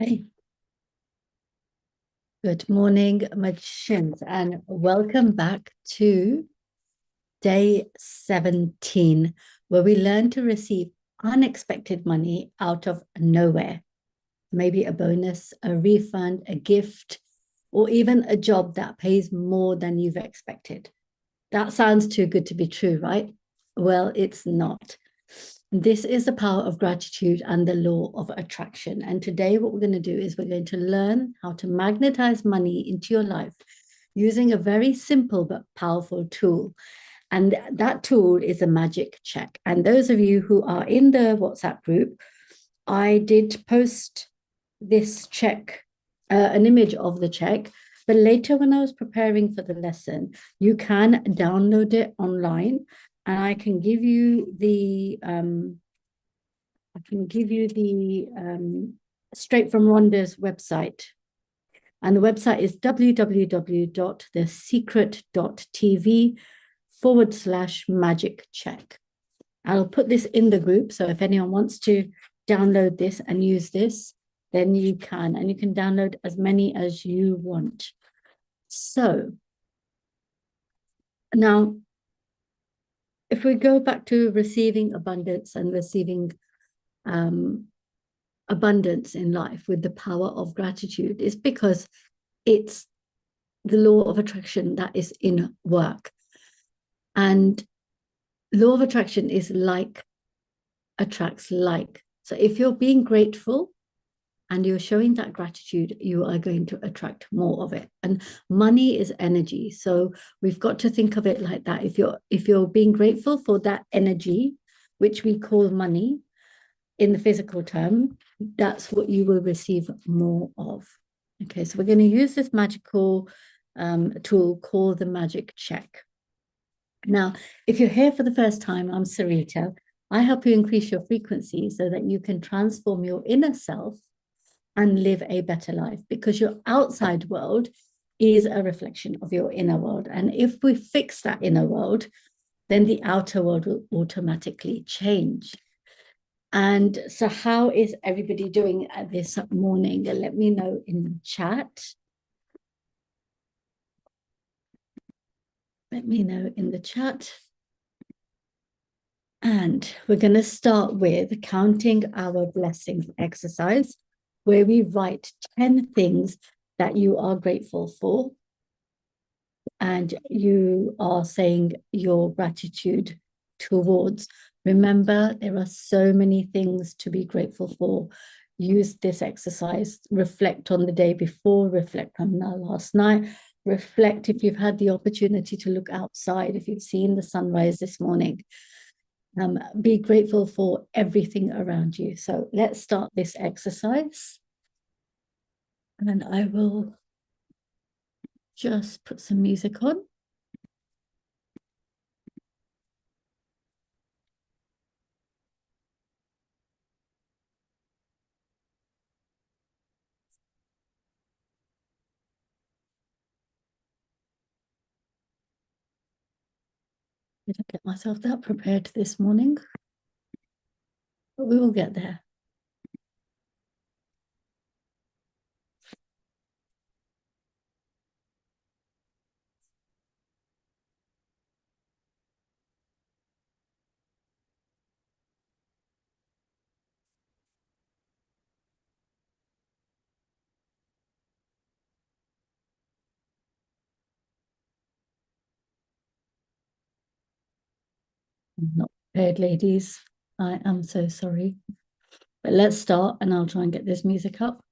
Hey, good morning, magicians, and welcome back to day 17, where we learn to receive unexpected money out of nowhere. Maybe a bonus, a refund, a gift, or even a job that pays more than you've expected. That sounds too good to be true, right? Well, it's not. This is the power of gratitude and the law of attraction. And today, what we're going to do is we're going to learn how to magnetize money into your life using a very simple but powerful tool. And that tool is a magic check. And those of you who are in the WhatsApp group, I did post this check, an image of the check. But later, when I was preparing for the lesson, you can download it online, and I can give you the straight from Rhonda's website. And the website is www.thesecret.tv/magic check. I'll put this in the group. So if anyone wants to download this and use this, then you can. And you can download as many as you want. So now, if we go back to receiving abundance and receiving abundance in life with the power of gratitude, is because it's the law of attraction that is in work. And law of attraction is like attracts like. So if you're being grateful and you're showing that gratitude, you are going to attract more of it. And money is energy. So we've got to think of it like that. If you're being grateful for that energy, which we call money in the physical term, that's what you will receive more of. Okay, so we're going to use this magical tool called the magic check. Now, if you're here for the first time, I'm Sarita. I help you increase your frequency so that you can transform your inner self and live a better life, because your outside world is a reflection of your inner world. And if we fix that inner world, then the outer world will automatically change. And so how is everybody doing this morning? Let me know in the chat. Let me know in the chat. And we're going to start with counting our blessings exercise, where we write 10 things that you are grateful for. And you are saying your gratitude towards. Remember, there are so many things to be grateful for. Use this exercise. Reflect on the day before, reflect on the last night, reflect if you've had the opportunity to look outside, if you've seen the sunrise this morning. Be grateful for everything around you. So let's start this exercise. And I will just put some music on. Did I get myself that prepared this morning? But we will get there. I'm not prepared, ladies. I am so sorry. But let's start, and I'll try and get this music up.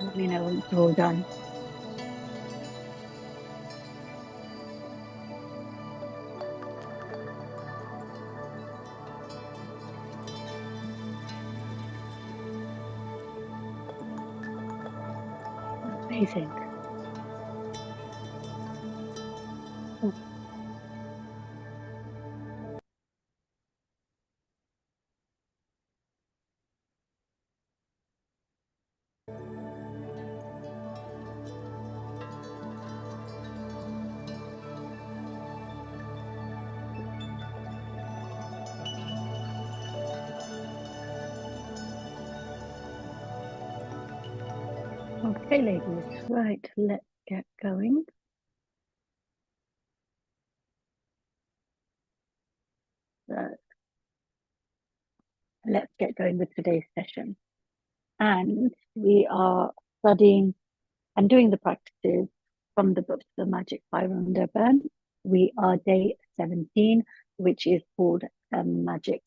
Let me know when it's all done. Amazing. Okay, ladies, right, let's get going. So let's get going with today's session. And we are studying and doing the practices from the book, The Magic 500 Burn. We are day 17, which is called a magic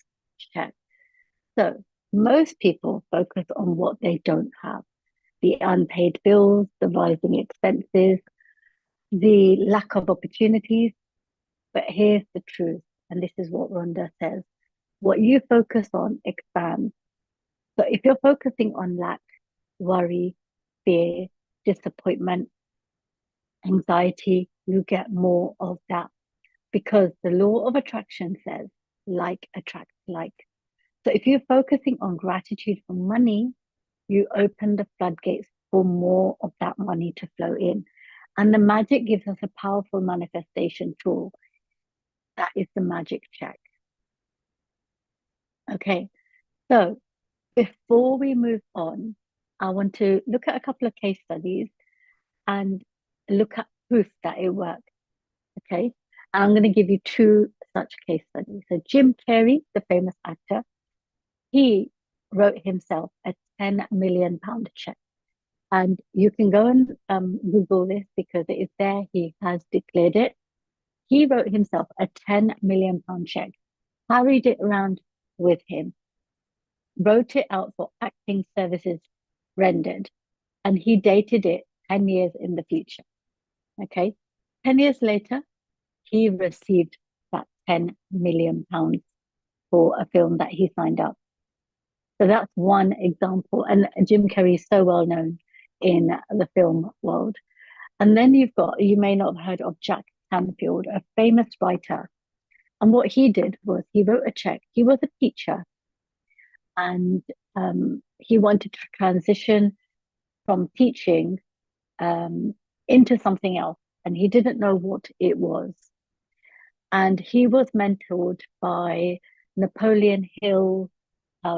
check. So most people focus on what they don't have, the unpaid bills, the rising expenses, the lack of opportunities. But here's the truth, and this is what Rhonda says. What you focus on expands. So if you're focusing on lack, worry, fear, disappointment, anxiety, you get more of that because the law of attraction says like attracts like. So if you're focusing on gratitude for money, you open the floodgates for more of that money to flow in. And the magic gives us a powerful manifestation tool. That is the magic check. Okay. So before we move on, I want to look at a couple of case studies and look at proof that it works. Okay. And I'm going to give you two such case studies. So Jim Carrey, the famous actor, he wrote himself a £10 million check. And you can go and Google this because it is there. He has declared it. He wrote himself a £10 million check, carried it around with him, wrote it out for acting services rendered, and he dated it 10 years in the future. Okay. 10 years later, he received that £10 million for a film that he signed up. So that's one example. And Jim Carrey is so well known in the film world. And then you may not have heard of Jack Canfield, a famous writer. And what he did was he wrote a check. He was a teacher and he wanted to transition from teaching into something else. And he didn't know what it was. And he was mentored by Napoleon Hill,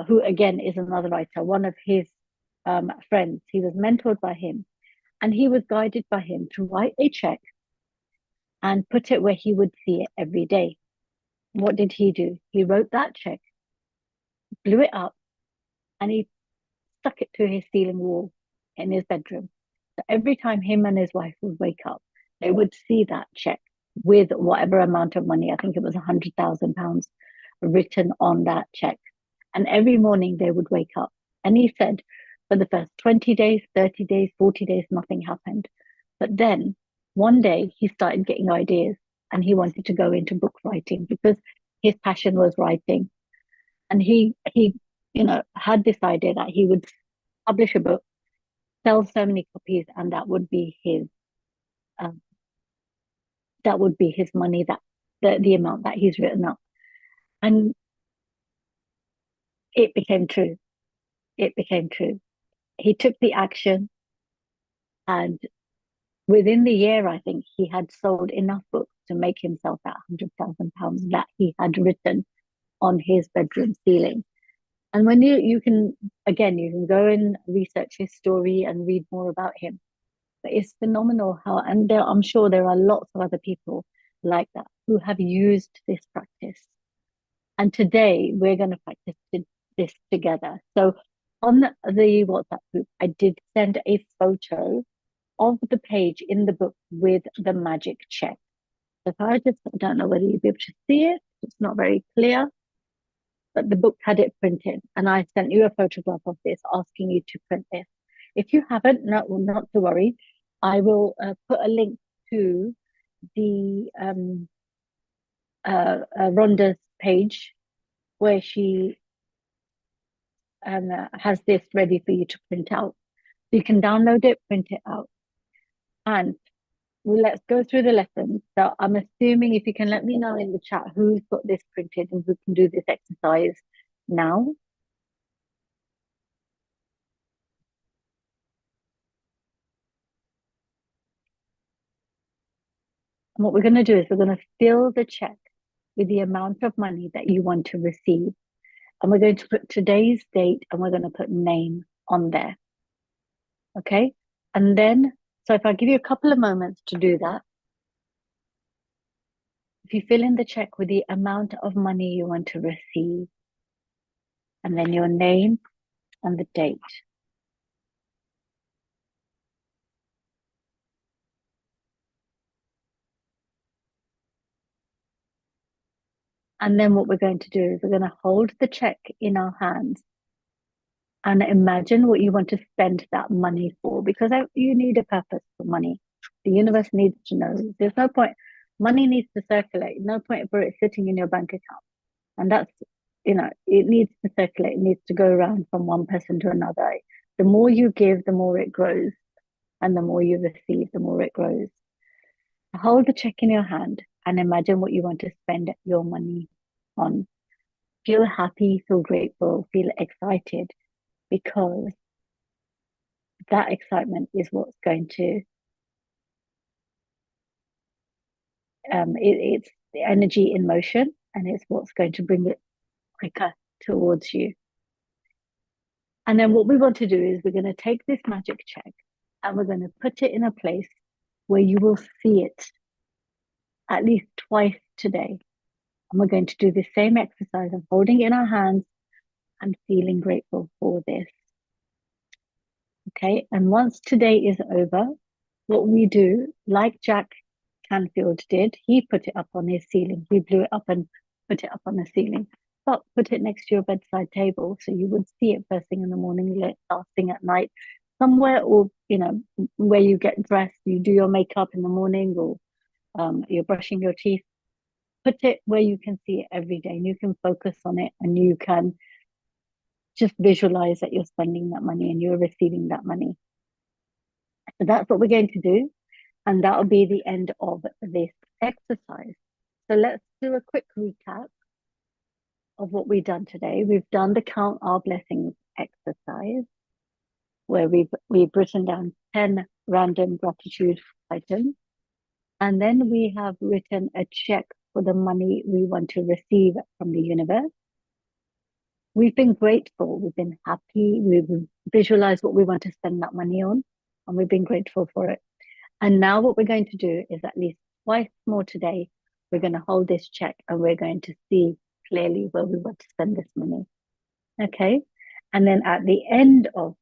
who again is another writer, one of his friends. He was mentored by him and he was guided by him to write a check and put it where he would see it every day. What did he do? He wrote that check, blew it up, and he stuck it to his ceiling wall in his bedroom. So every time him and his wife would wake up, they would see that check with whatever amount of money, I think it was £100,000 written on that check. And every morning they would wake up. And he said, for the first 20 days, 30 days, 40 days, nothing happened. But then one day he started getting ideas and he wanted to go into book writing because his passion was writing. And he had this idea that he would publish a book, sell so many copies, and that would be his money, that the amount that he's written up. And it became true. It became true. He took the action, and within the year, I think he had sold enough books to make himself that £100,000 that he had written on his bedroom ceiling. And when you can go and research his story and read more about him. But it's phenomenal how, and I'm sure there are lots of other people like that who have used this practice. And today we're going to practice this together. So on the WhatsApp group, I did send a photo of the page in the book with the magic check. So I don't know whether you'll be able to see it. It's not very clear, but the book had it printed. And I sent you a photograph of this, asking you to print this. If you haven't, not to worry. I will put a link to the Rhonda's page where she has this ready for you to print out. So you can download it, print it out. And let's go through the lessons. So I'm assuming if you can let me know in the chat who's got this printed and who can do this exercise now. And what we're going to do is we're going to fill the check with the amount of money that you want to receive. And we're going to put today's date and we're going to put name on there. Okay. And then, so if I give you a couple of moments to do that, if you fill in the check with the amount of money you want to receive, and then your name and the date. And then what we're going to do is we're going to hold the check in our hands and imagine what you want to spend that money for, because you need a purpose for money. The universe needs to know. There's no point. Money needs to circulate. No point for it sitting in your bank account. And that's, it needs to circulate. It needs to go around from one person to another. The more you give, the more it grows. And the more you receive, the more it grows. Hold the check in your hand and imagine what you want to spend your money on. Feel happy, feel grateful, feel excited, because that excitement is what's going to, it's the energy in motion, and it's what's going to bring it quicker towards you. And then what we want to do is we're going to take this magic check and we're going to put it in a place where you will see it at least twice today. And we're going to do the same exercise of holding it in our hands and feeling grateful for this. Okay. And once today is over, what we do, like Jack Canfield did, he put it up on his ceiling. He blew it up and put it up on the ceiling. But put it next to your bedside table so you would see it first thing in the morning, last thing at night, somewhere, or where you get dressed, you do your makeup in the morning, or you're brushing your teeth. Put it where you can see it every day, and you can focus on it, and you can just visualize that you're spending that money and you're receiving that money. So that's what we're going to do. And that will be the end of this exercise. So let's do a quick recap of what we've done today. We've done the Count Our Blessings exercise, where we've written down 10 random gratitude items. And then we have written a check for the money we want to receive from the universe. We've been grateful, we've been happy, we've visualized what we want to spend that money on, and we've been grateful for it. And now what we're going to do is at least twice more today, we're going to hold this check and we're going to see clearly where we want to spend this money. Okay. And then at the end of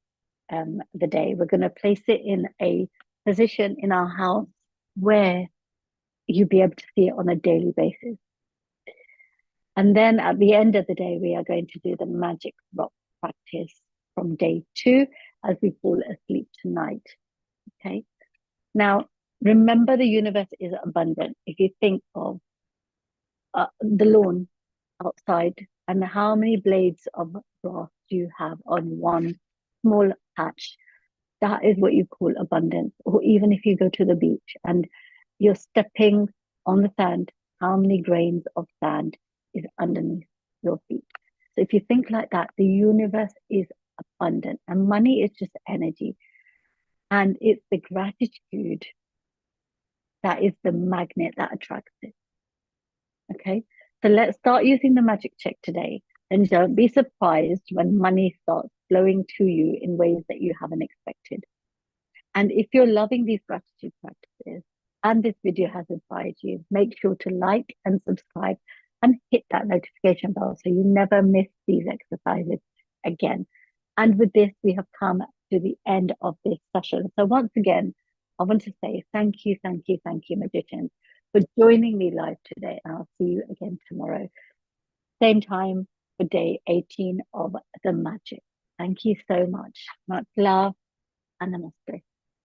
the day, we're going to place it in a position in our house where you'll be able to see it on a daily basis. And then at the end of the day, we are going to do the magic rock practice from day 2 as we fall asleep tonight. Okay. Now, remember, the universe is abundant. If you think of the lawn outside and how many blades of grass you have on one small patch, that is what you call abundance. Or even if you go to the beach and you're stepping on the sand, how many grains of sand is underneath your feet? So if you think like that, the universe is abundant, and money is just energy. And it's the gratitude that is the magnet that attracts it. Okay, so let's start using the magic check today. And don't be surprised when money starts flowing to you in ways that you haven't expected. And if you're loving these gratitude practices and this video has inspired you, make sure to like and subscribe and hit that notification bell so you never miss these exercises again. And with this, we have come to the end of this session. So once again, I want to say thank you, magicians, for joining me live today. And I'll see you again tomorrow. Same time for day 18 of the magic. Thank you so much. Much love. and namaste.